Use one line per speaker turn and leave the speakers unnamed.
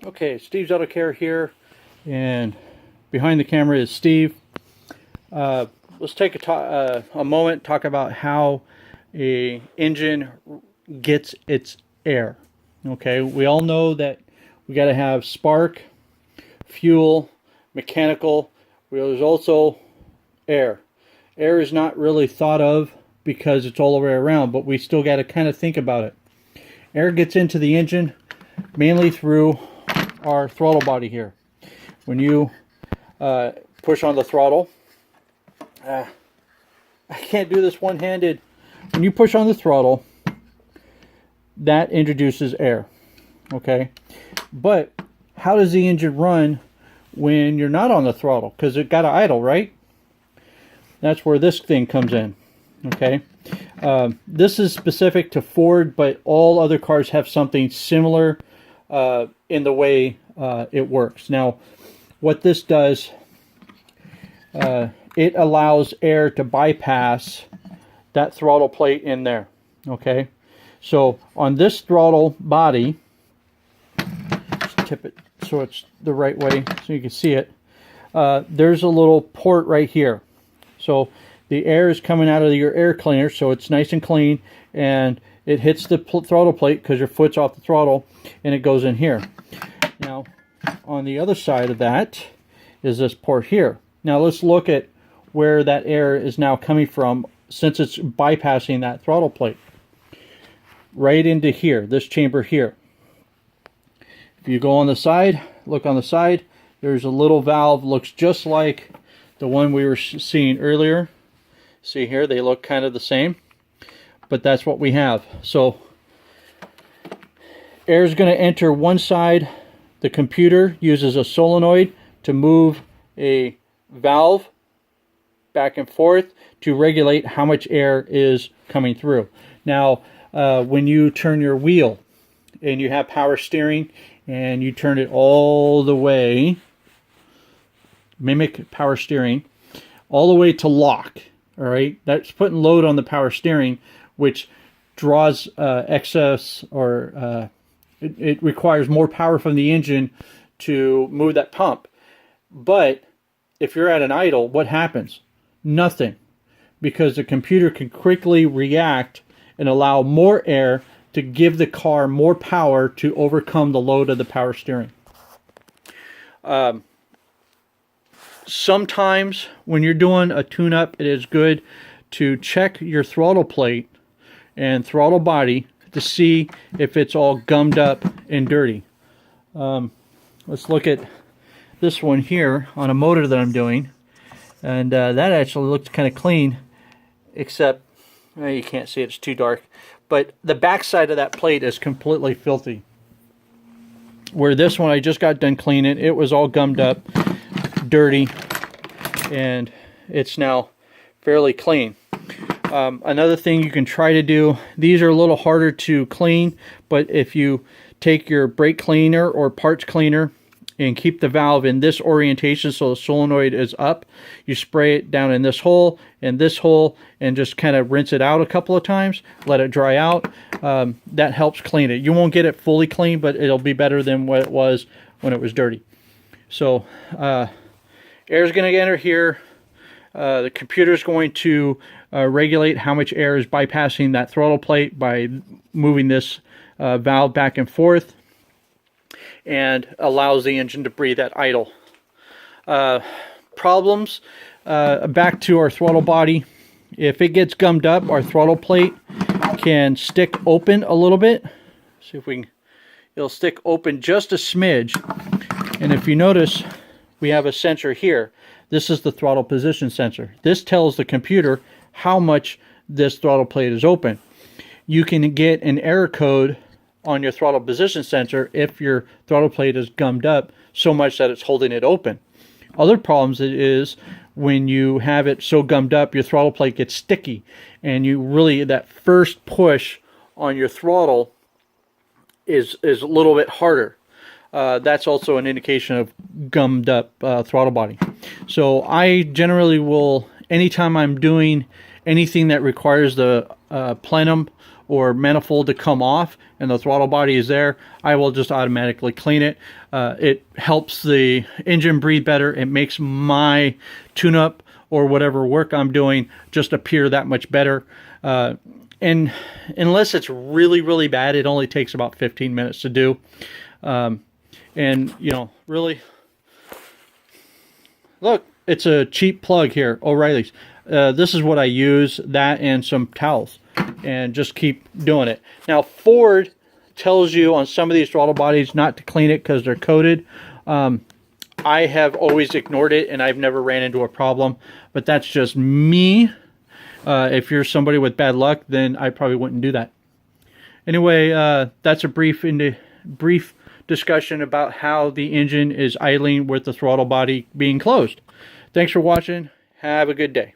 Okay, Steve's Auto Care here, and behind the camera is Steve. Let's take a moment, talk about how a engine gets its air. Okay, we all know that we got to have spark, fuel, mechanical. There's also air. Air is not really thought of because it's all the way around, but we still got to kind of think about it. Air gets into the engine mainly through our throttle body here. When you push on the throttle, I can't do this one-handed. When you push on the throttle, that introduces air. Okay, but how does the engine run when you're not on the throttle? Because it got to idle, right? That's where this thing comes in. Okay, this is specific to Ford, but all other cars have something similar in the way it works. Now, what this does, it allows air to bypass that throttle plate in there. Okay, so on this throttle body, just tip it so it's the right way so you can see it. There's a little port right here. So the air is coming out of your air cleaner, so it's nice and clean, and it hits the throttle plate because your foot's off the throttle, and it goes in here. Now, on the other side of that is this port here. Now let's look at where that air is now coming from, since it's bypassing that throttle plate. Right into here, this chamber here. If you go on the side, look on the side, there's a little valve, looks just like the one we were seeing earlier. See here, they look kind of the same, but that's what we have. So air is going to enter one side. The computer uses a solenoid to move a valve back and forth to regulate how much air is coming through. Now, when you turn your wheel and you have power steering and you turn it all the way, mimic power steering, all the way to lock. All right, that's putting load on the power steering, which draws excess, or it requires more power from the engine to move that pump. But if you're at an idle, what happens? Nothing, because the computer can quickly react and allow more air to give the car more power to overcome the load of the power steering. Sometimes when you're doing a tune-up, it is good to check your throttle plate and throttle body to see if it's all gummed up and dirty. Let's look at this one here on a motor that I'm doing, and that actually looks kind of clean, except you can't see it, it's too dark, but the back side of that plate is completely filthy. Where this one I just got done cleaning, it was all gummed up, dirty, and it's now fairly clean. Another thing you can try to do, these are a little harder to clean, but if you take your brake cleaner or parts cleaner and keep the valve in this orientation so the solenoid is up, you spray it down in this hole and this hole and just kind of rinse it out a couple of times, let it dry out. That helps clean it. You won't get it fully clean, but it'll be better than what it was when it was dirty. So air is going to enter here. The computer is going to regulate how much air is bypassing that throttle plate by moving this valve back and forth, and allows the engine to breathe at idle. Problems, back to our throttle body. If it gets gummed up, our throttle plate can stick open a little bit. See if we can, it'll stick open just a smidge. And if you notice, we have a sensor here. This is the throttle position sensor. This tells the computer how much this throttle plate is open. You can get an error code on your throttle position sensor if your throttle plate is gummed up so much that it's holding it open. Other problems is when you have it so gummed up, your throttle plate gets sticky, and you really, that first push on your throttle is a little bit harder. That's also an indication of gummed up throttle body. So I generally will, anytime I'm doing anything that requires the plenum or manifold to come off and the throttle body is there, I will just automatically clean it. It helps the engine breathe better. It makes my tune-up or whatever work I'm doing just appear that much better. And unless it's really, really bad, it only takes about 15 minutes to do. And, you know, really, look, it's a cheap plug here, O'Reilly's. This is what I use, that and some towels, and just keep doing it. Now, Ford tells you on some of these throttle bodies not to clean it because they're coated. I have always ignored it, and I've never ran into a problem, but that's just me. If you're somebody with bad luck, then I probably wouldn't do that. Anyway, that's a brief discussion about how the engine is idling with the throttle body being closed. Thanks for watching. Have a good day.